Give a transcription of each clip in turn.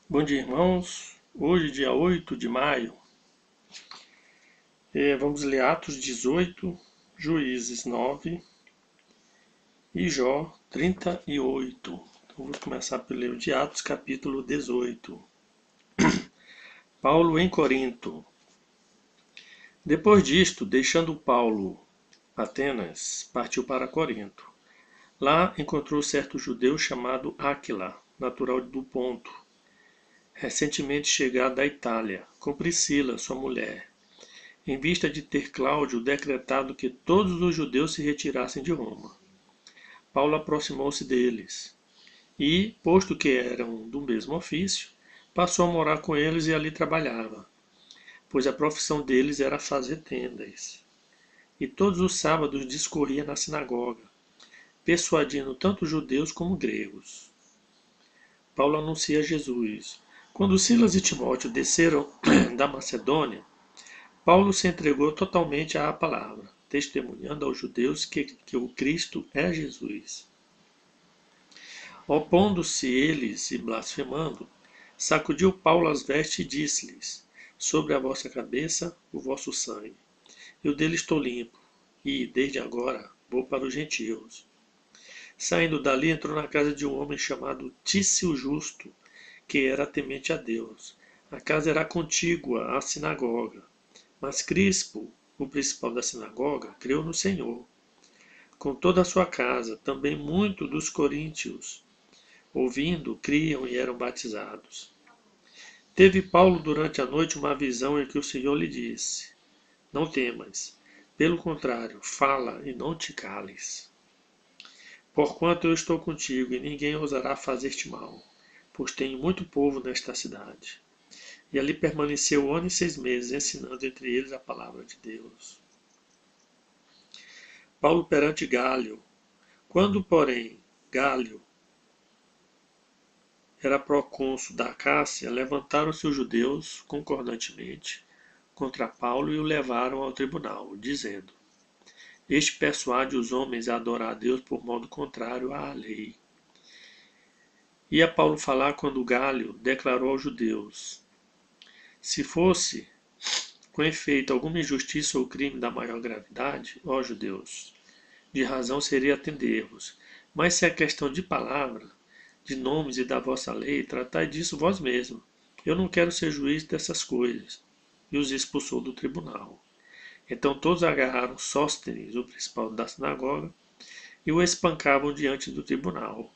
Bom dia, irmãos. Hoje, dia 8 de maio, vamos ler Atos 18, Juízes 9 e Jó 38. Então, vou começar por ler o de Atos, capítulo 18. Paulo em Corinto. Depois disto, deixando Paulo Atenas, partiu para Corinto. Lá encontrou certo judeu chamado Áquila, natural do Ponto, recentemente chegado da Itália, com Priscila, sua mulher, em vista de ter Cláudio decretado que todos os judeus se retirassem de Roma. Paulo aproximou-se deles e, posto que eram do mesmo ofício, passou a morar com eles e ali trabalhava, pois a profissão deles era fazer tendas. E todos os sábados discorria na sinagoga, persuadindo tanto judeus como gregos. Paulo anuncia Jesus. Quando Silas e Timóteo desceram da Macedônia, Paulo se entregou totalmente à palavra, testemunhando aos judeus que o Cristo é Jesus. Opondo-se eles e blasfemando, sacudiu Paulo as vestes e disse-lhes: Sobre a vossa cabeça o vosso sangue. Eu dele estou limpo, e, desde agora, vou para os gentios. Saindo dali, entrou na casa de um homem chamado Tício Justo, que era temente a Deus. A casa era contígua à sinagoga. Mas Crispo, o principal da sinagoga, creu no Senhor, com toda a sua casa. Também muitos dos coríntios, ouvindo, criam e eram batizados. Teve Paulo durante a noite uma visão em que o Senhor lhe disse: Não temas, pelo contrário, fala e não te cales. Porquanto eu estou contigo, e ninguém ousará fazer-te mal, pois tenho muito povo nesta cidade. E ali permaneceu 1 ano e 6 meses, ensinando entre eles a palavra de Deus. Paulo perante Gálio. Quando, porém, Gálio era procônsul da Acácia, levantaram-se os judeus, concordantemente, contra Paulo e o levaram ao tribunal, dizendo: Este persuade os homens a adorar a Deus por modo contrário à lei. Ia Paulo falar quando Gálio declarou aos judeus: Se fosse, com efeito, alguma injustiça ou crime da maior gravidade, ó judeus, de razão seria atender-vos. Mas se é questão de palavra, de nomes e da vossa lei, tratai disso vós mesmos. Eu não quero ser juiz dessas coisas. E os expulsou do tribunal. Então todos agarraram Sóstenes, o principal da sinagoga, e o espancavam diante do tribunal.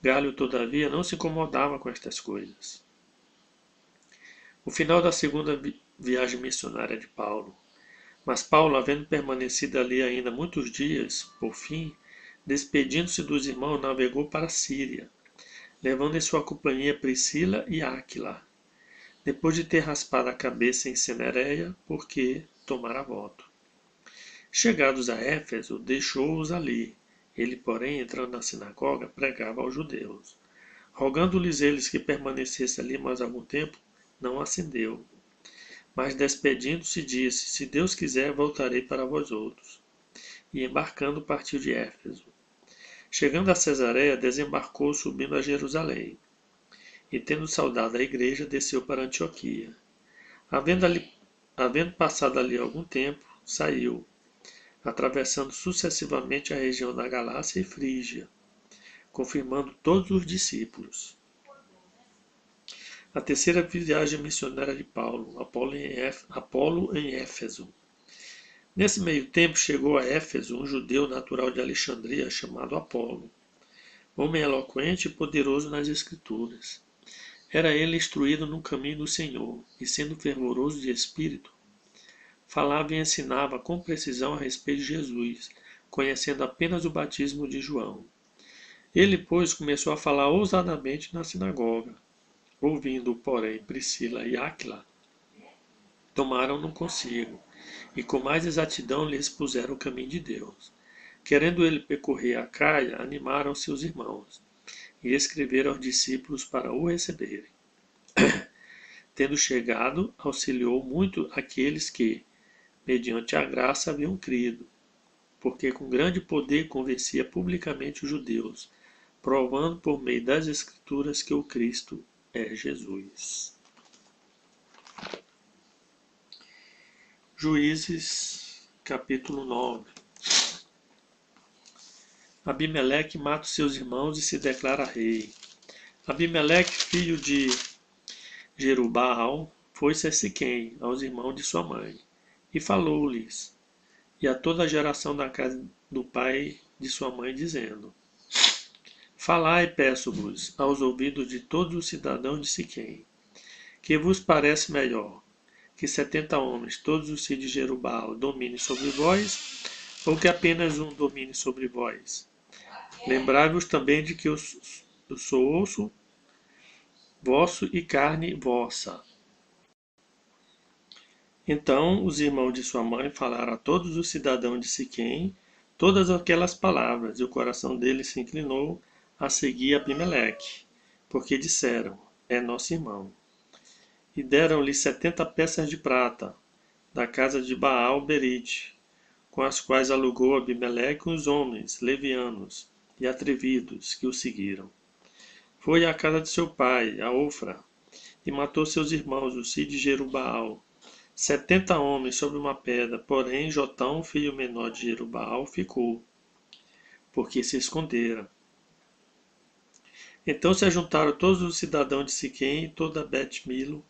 Gálio, todavia, não se incomodava com estas coisas. O final da segunda viagem missionária de Paulo. Mas Paulo, havendo permanecido ali ainda muitos dias, por fim, despedindo-se dos irmãos, navegou para a Síria, levando em sua companhia Priscila e Áquila, depois de ter raspado a cabeça em Cenereia, porque tomara voto. Chegados a Éfeso, deixou-os ali. Ele, porém, entrando na sinagoga, pregava aos judeus. Rogando-lhes eles que permanecesse ali mais algum tempo, não acendeu. Mas despedindo-se, disse: Se Deus quiser, voltarei para vós outros. E embarcando, partiu de Éfeso. Chegando a Cesareia, desembarcou, subindo a Jerusalém. E tendo saudado a igreja, desceu para Antioquia. Havendo passado ali algum tempo, saiu, atravessando sucessivamente a região da Galácia e Frígia, confirmando todos os discípulos. A terceira viagem missionária de Paulo, Apolo em Éfeso. Nesse meio tempo chegou a Éfeso um judeu natural de Alexandria chamado Apolo, homem eloquente e poderoso nas Escrituras. Era ele instruído no caminho do Senhor, e sendo fervoroso de espírito, falava e ensinava com precisão a respeito de Jesus, conhecendo apenas o batismo de João. Ele, pois, começou a falar ousadamente na sinagoga. Ouvindo, porém, Priscila e Áquila, tomaram-no consigo, e com mais exatidão lhe expuseram o caminho de Deus. Querendo ele percorrer a Caia, animaram-se os irmãos, e escreveram aos discípulos para o receberem. Tendo chegado, auxiliou muito aqueles que, mediante a graça, haviam crido, porque com grande poder convencia publicamente os judeus, provando por meio das Escrituras que o Cristo é Jesus. Juízes, capítulo 9. Abimeleque mata os seus irmãos e se declara rei. Abimeleque, filho de Jerubbaal, foi-se a Siquém, aos irmãos de sua mãe, e falou-lhes, e a toda a geração da casa do pai de sua mãe, dizendo: Falai, peço-vos, aos ouvidos de todos os cidadãos de Siquém, que vos parece melhor, que 70 homens, todos os filhos de Jerubbaal, dominem sobre vós, ou que apenas um domine sobre vós? Lembrai-vos também de que eu sou osso vosso e carne vossa. Então os irmãos de sua mãe falaram a todos os cidadãos de Siquém todas aquelas palavras, e o coração deles se inclinou a seguir Abimeleque, porque disseram: É nosso irmão. E deram-lhe 70 peças de prata, da casa de Baal-Berite, com as quais alugou Abimeleque uns homens levianos e atrevidos que o seguiram. Foi à casa de seu pai, a Ofra, e matou seus irmãos, os filhos de Jerubbaal, 70 homens sobre uma pedra, porém Jotão, filho menor de Jerubbaal, ficou, porque se escondera. Então se ajuntaram todos os cidadãos de Siquém e toda Bet-Milo,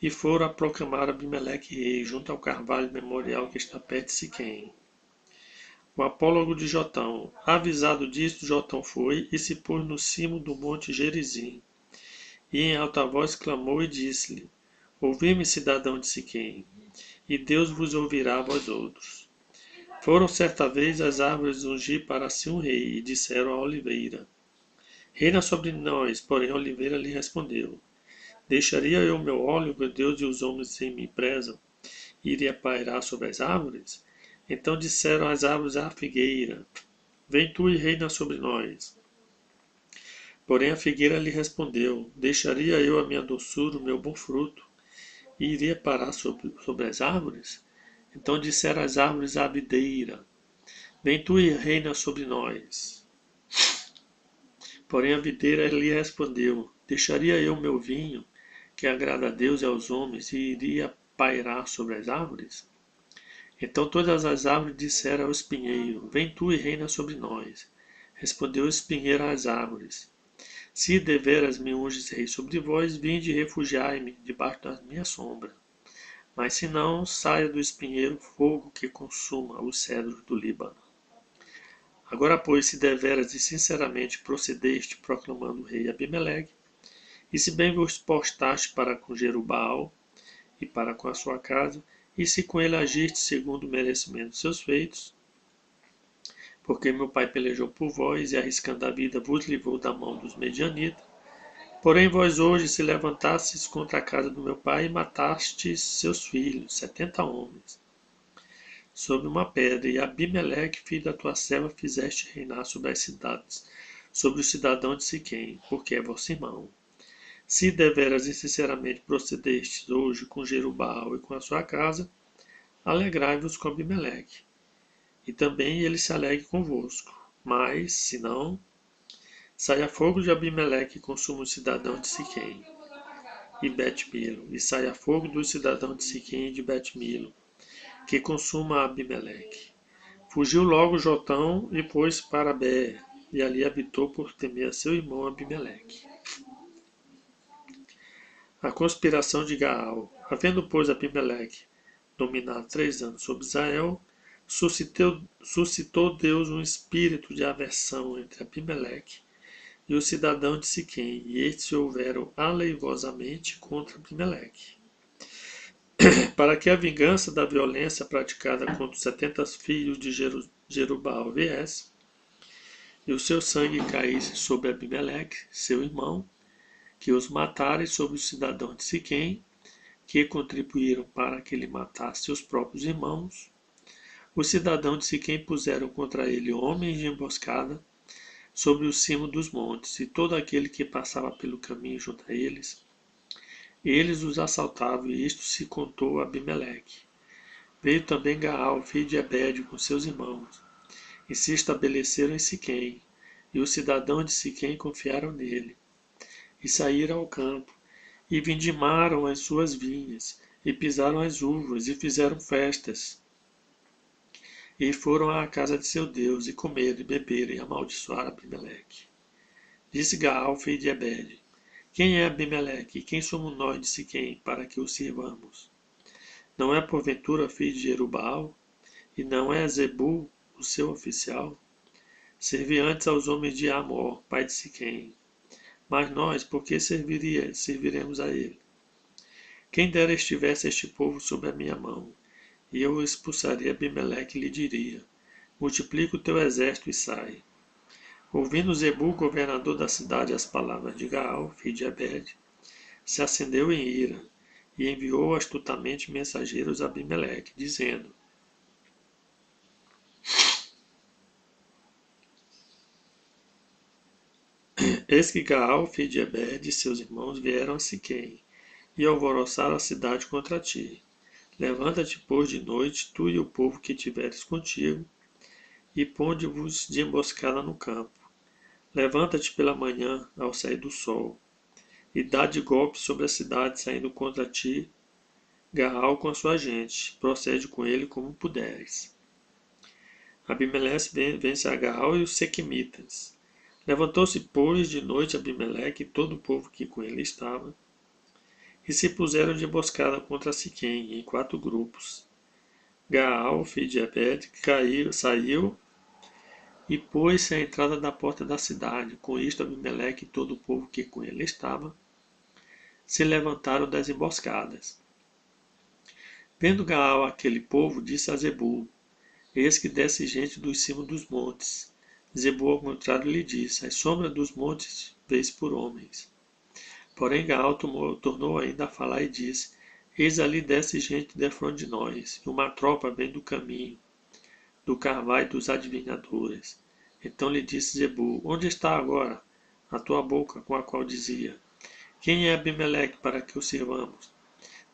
e foram a proclamar Abimeleque rei, junto ao carvalho memorial que está perto de Siquém. O apólogo de Jotão. Avisado disto, Jotão foi e se pôs no cimo do monte Gerizim, e em alta voz clamou e disse-lhe: Ouvi-me, cidadão de Siquém, e Deus vos ouvirá, vós outros. Foram certa vez as árvores ungir para si um rei, e disseram à oliveira: Reina sobre nós. Porém a oliveira lhe respondeu: Deixaria eu meu óleo, meu Deus, e os homens em mim prezam, e iria pairar sobre as árvores? Então disseram as árvores à figueira: Vem tu e reina sobre nós. Porém a figueira lhe respondeu: Deixaria eu a minha doçura, o meu bom fruto, e iria parar sobre as árvores? Então disseram as árvores à videira: Vem tu e reina sobre nós. Porém a videira lhe respondeu: Deixaria eu meu vinho, que agrada a Deus e aos homens, e iria pairar sobre as árvores? Então todas as árvores disseram ao espinheiro: Vem tu e reina sobre nós. Respondeu o espinheiro às árvores: Se deveras me unges rei sobre vós, vinde e refugiai-me debaixo da minha sombra. Mas se não, saia do espinheiro fogo que consuma os cedros do Líbano. Agora, pois, se deveras e sinceramente procedeste proclamando o rei Abimeleque, e se bem vos postaste para com Jerubbaal e para com a sua casa, e se com ele agiste segundo o merecimento dos seus feitos, porque meu pai pelejou por vós e arriscando a vida vos livrou da mão dos medianitas, porém vós hoje se levantastes contra a casa do meu pai e matastes seus filhos, 70 homens, sobre uma pedra, e Abimeleque, filho da tua serva, fizeste reinar sobre as cidades, sobre o cidadão de Siquém, porque é vosso irmão. Se deveras e sinceramente procedestes hoje com Jerubbaal e com a sua casa, alegrai-vos com Abimeleque, e também ele se alegre convosco. Mas, se não, saia fogo de Abimeleque e consuma os cidadãos de Siquém e Bet-Milo, e saia fogo dos cidadãos de Siquém e de Bet-Milo, que consuma Abimeleque. Fugiu logo Jotão e pôs para Beer, e ali habitou por temer a seu irmão Abimeleque. A conspiração de Gaal. Havendo, pois, Abimeleque dominado 3 anos sobre Israel, suscitou Deus um espírito de aversão entre Abimeleque e os cidadãos de Siquém, e estes se houveram aleivosamente contra Abimeleque, para que a vingança da violência praticada contra os 70 filhos de Jerubbaal viesse, e o seu sangue caísse sobre Abimeleque, seu irmão, que os matara, e sobre os cidadãos de Siquém, que contribuíram para que ele matasse seus próprios irmãos. Os cidadãos de Siquém puseram contra ele homens de emboscada sobre o cimo dos montes, e todo aquele que passava pelo caminho junto a eles, eles os assaltavam, e isto se contou a Abimeleque. Veio também Gaal, filho de Ebed, com seus irmãos, e se estabeleceram em Siquém, e os cidadãos de Siquém confiaram nele, e saíram ao campo, E vindimaram as suas vinhas, e pisaram as uvas, e fizeram festas. E foram à casa de seu Deus, e comeram, e beberam, e amaldiçoaram Abimeleque. Disse Gaal, filho de Ebed: Quem é Abimeleque, e quem somos nós de Siquém, para que o sirvamos? Não é porventura filho de Jerubbaal, e não é Zebul o seu oficial? Servi antes aos homens de Amor, pai de Siquém. Mas nós, por que serviremos a ele? Quem dera estivesse este povo sob a minha mão, e eu expulsaria Abimeleque e lhe diria: Multiplica o teu exército e sai. Ouvindo Zebul, governador da cidade, as palavras de Gaal, filho de Ebed, se acendeu em ira, e enviou astutamente mensageiros a Abimeleque, dizendo: Eis que Gaal, filho de Ebed, e seus irmãos vieram a Siquém, e alvoroçaram a cidade contra ti. Levanta-te, pois, de noite, tu e o povo que tiveres contigo, e ponde-vos de emboscada no campo. Levanta-te pela manhã, ao sair do sol, e dá de golpe sobre a cidade, saindo contra ti, Gaal com a sua gente. Procede com ele como puderes. Abimeleque vence a Gaal e os sequimitas. Levantou-se, pois, de noite Abimeleque e todo o povo que com ele estava, e se puseram de emboscada contra Siquém, em 4 grupos. Gaal, filho de Ebed, saiu e pôs-se à entrada da porta da cidade. Com isto, Abimeleque e todo o povo que com ele estava se levantaram das emboscadas. Vendo Gaal aquele povo, disse a Zebul: Eis que desce gente do cimo dos montes. Zebul, ao contrário, lhe disse: As sombras dos montes vês por homens. Porém Gaal tornou ainda a falar e disse: Eis ali desce gente defronte de nós, e uma tropa vem do caminho, do carvalho e dos adivinhadores. Então lhe disse Zebul: Onde está agora a tua boca com a qual dizia: Quem é Abimeleque para que o sirvamos?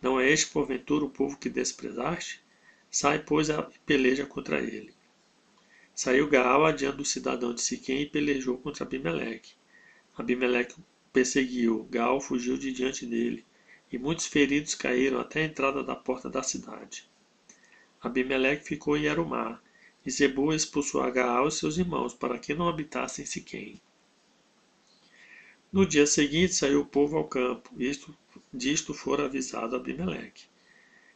Não é este porventura o povo que desprezaste? Sai, pois, e peleja contra ele. Saiu Gaal adiante do cidadão de Siquém e pelejou contra Abimeleque. Abimeleque perseguiu, Gaal fugiu de diante dele, e muitos feridos caíram até a entrada da porta da cidade. Abimeleque ficou em Arumá, e Zebul expulsou a Gaal e seus irmãos, para que não habitassem em Siquém. No dia seguinte saiu o povo ao campo, disto fora avisado Abimeleque,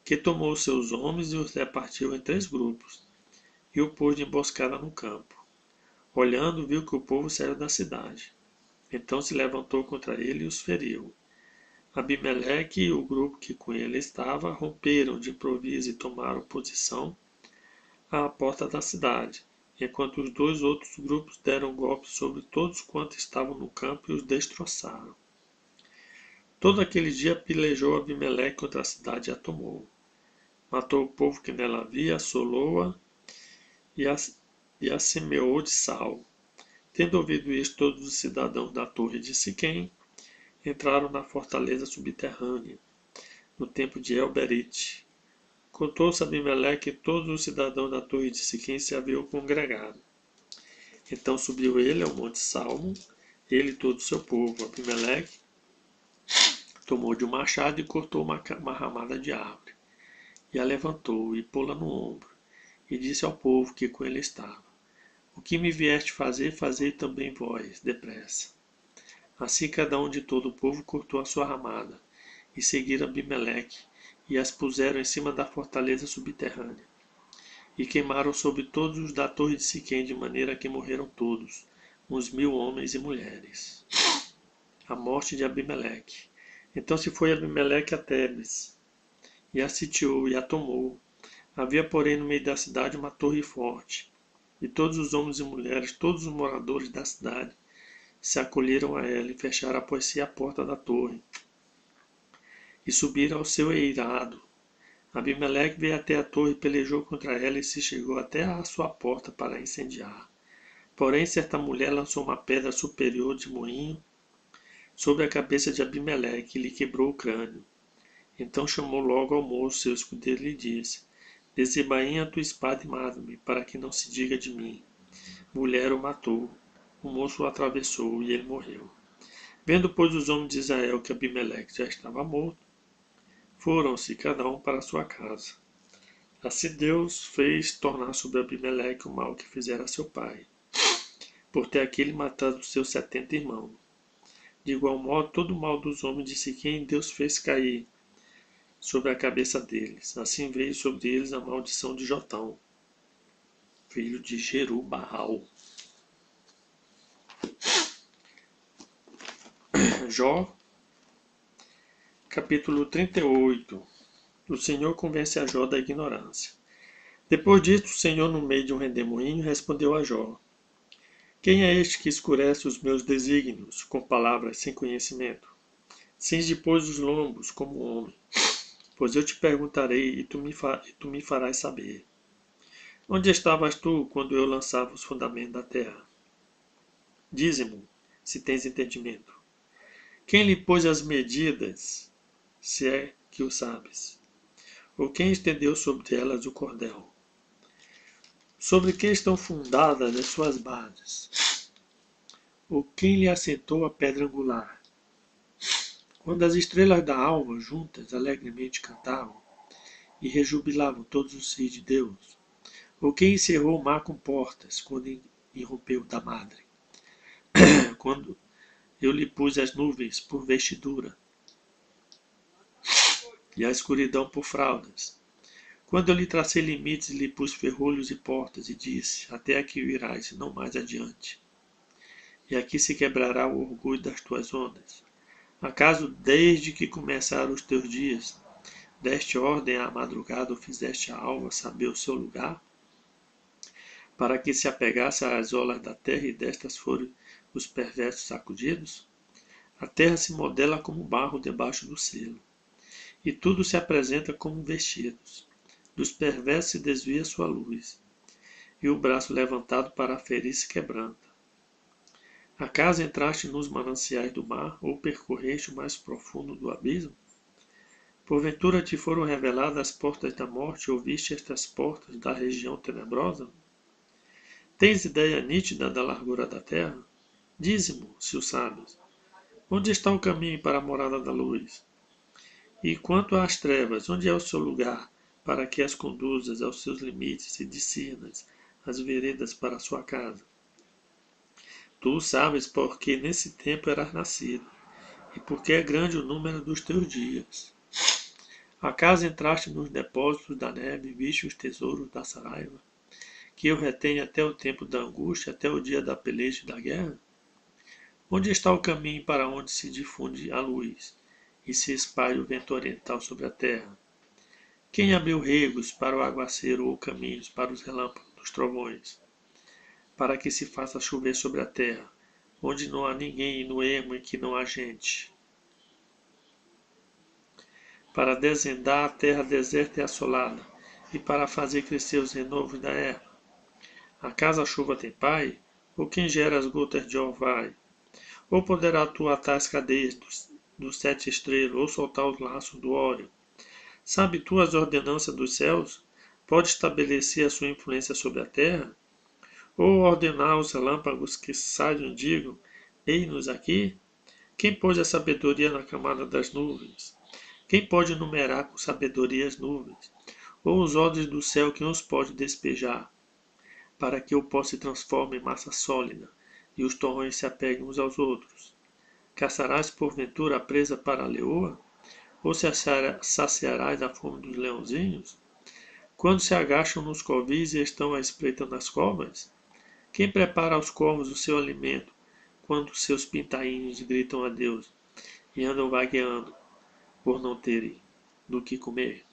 que tomou seus homens e os repartiu em 3 grupos, e o pôs de emboscada no campo. Olhando, viu que o povo saiu da cidade. Então se levantou contra ele e os feriu. Abimeleque e o grupo que com ele estava romperam de improviso e tomaram posição à porta da cidade, enquanto os 2 outros grupos deram golpes sobre todos quantos estavam no campo e os destroçaram. Todo aquele dia pelejou Abimeleque contra a cidade e a tomou. Matou o povo que nela havia, assolou-a e a semeou de sal. Tendo ouvido isto, todos os cidadãos da torre de Siquém entraram na fortaleza subterrânea, no tempo de El-Berite. Contou-se Abimeleque que todos os cidadãos da torre de Siquém se haviam congregado. Então subiu ele ao monte Salmo, ele e todo o seu povo. Abimeleque tomou de um machado e cortou uma ramada de árvore, e a levantou, e pô-la no ombro, e disse ao povo que com ele estava: O que me vieste fazer, fazei também vós, depressa. Assim cada um de todo o povo cortou a sua ramada, e seguiram Abimeleque, e as puseram em cima da fortaleza subterrânea. E queimaram sobre todos os da torre de Siquém, de maneira que morreram todos, uns 1000 homens e mulheres. A morte de Abimeleque. Então se foi Abimeleque a Tebes, e a sitiou, e a tomou. Havia, porém, no meio da cidade uma torre forte, e todos os homens e mulheres, todos os moradores da cidade, se acolheram a ela e fecharam após si a porta da torre, e subiram ao seu eirado. Abimeleque veio até a torre, pelejou contra ela e se chegou até a sua porta para a incendiar. Porém, certa mulher lançou uma pedra superior de moinho sobre a cabeça de Abimeleque e lhe quebrou o crânio. Então chamou logo ao moço, seu escudeiro, e lhe disse: Desembainha a tua espada e mata-me, para que não se diga de mim: Mulher o matou. O moço o atravessou e ele morreu. Vendo, pois, os homens de Israel que Abimeleque já estava morto, foram-se cada um para a sua casa. Assim Deus fez tornar sobre Abimeleque o mal que fizera a seu pai, por ter aquele matado seus 70 irmãos. De igual modo, todo o mal dos homens de Siquém Deus fez cair sobre a cabeça deles. Assim veio sobre eles a maldição de Jotão, filho de Jerubbaal. Jó, capítulo 38. O Senhor convence a Jó da ignorância. Depois disso, o Senhor, no meio de um redemoinho, respondeu a Jó: Quem é este que escurece os meus desígnios com palavras sem conhecimento? Cinge, pois, os lombos como homem, pois eu te perguntarei e tu me farás saber. Onde estavas tu quando eu lançava os fundamentos da terra? Dize-mo, se tens entendimento. Quem lhe pôs as medidas, se é que o sabes? Ou quem estendeu sobre elas o cordel? Sobre que estão fundadas as suas bases? Ou quem lhe assentou a pedra angular? Quando as estrelas da alva juntas alegremente cantavam e rejubilavam todos os filhos de Deus, ou quem encerrou o mar com portas quando irrompeu da madre? Quando eu lhe pus as nuvens por vestidura e a escuridão por fraldas, quando eu lhe tracei limites e lhe pus ferrolhos e portas e disse, até aqui irás e não mais adiante, e aqui se quebrará o orgulho das tuas ondas. Acaso desde que começaram os teus dias, deste ordem à madrugada ou fizeste a alva saber o seu lugar? Para que se apegasse às olas da terra e destas foram os perversos sacudidos? A terra se modela como barro debaixo do selo, e tudo se apresenta como vestidos. Dos perversos se desvia sua luz, e o braço levantado para ferir se quebranta. Acaso entraste nos mananciais do mar, ou percorreste o mais profundo do abismo? Porventura te foram reveladas as portas da morte, ou viste estas portas da região tenebrosa? Tens ideia nítida da largura da terra? Dize-mo, se o sabes. Onde está o caminho para a morada da luz? E quanto às trevas, onde é o seu lugar, para que as conduzas aos seus limites e discernas as veredas para a sua casa? Tu o sabes porque nesse tempo eras nascido, e porque é grande o número dos teus dias. Acaso entraste nos depósitos da neve e viste os tesouros da saraiva, que eu retenho até o tempo da angústia, até o dia da peleja e da guerra? Onde está o caminho para onde se difunde a luz e se espalha o vento oriental sobre a terra? Quem abriu regos para o aguaceiro ou caminhos para os relâmpagos dos trovões? Para que se faça chover sobre a terra, onde não há ninguém e no ermo em que não há gente? Para desvendar a terra deserta e assolada, e para fazer crescer os renovos da erva? Acaso a chuva tem pai? Ou quem gera as gotas de orvalho? Ou poderá tu atar as cadeias dos 7 estrelas, ou soltar os laços do Órion? Sabe tu as ordenanças dos céus? Pode estabelecer a sua influência sobre a terra? Ou ordenar os relâmpagos que saiam e digam, ei-nos aqui? Quem pôs a sabedoria na camada das nuvens? Quem pode numerar com sabedoria as nuvens? Ou os odres do céu, quem os pode despejar? Para que o pó se transforme em massa sólida, e os torrões se apeguem uns aos outros. Caçarás porventura a presa para a leoa? Ou se saciarás a fome dos leãozinhos? Quando se agacham nos covis e estão à espreita nas covas? Quem prepara aos corvos o seu alimento, quando seus pintainhos gritam a Deus e andam vagueando por não terem do que comer?